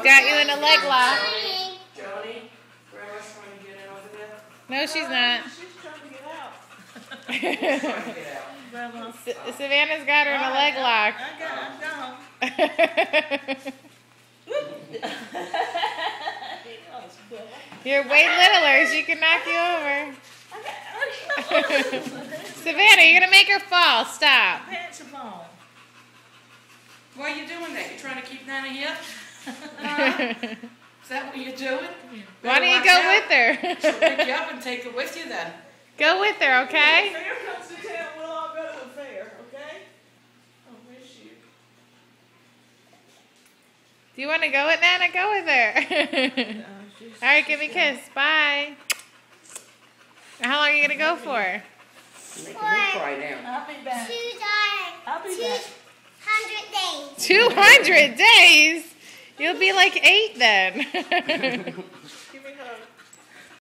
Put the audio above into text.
got you in a leg lock. Joni, Grandma's trying to get in over there. No, she's not. She's trying to get out. She's trying to get out. Grandma. Savannah's got her in a leg lock. I'm You're way littler. She can knock you over. Savannah, you're going to make her fall. Stop. Pants are falling. Why are you doing that? You trying to keep Nana here? Is that what you're doing? Why don't you go with her? She'll pick you up and take her with you then. Go with her, okay? When fair comes to town, we'll all go to the fair, okay? Oh, where's she? Do you want to go with Nana? Go with her. All right, give me a kiss. Bye. How long are you going to go for? Making me cry now. I'll be back. I'll be back. 200 days? You'll be like 8 then.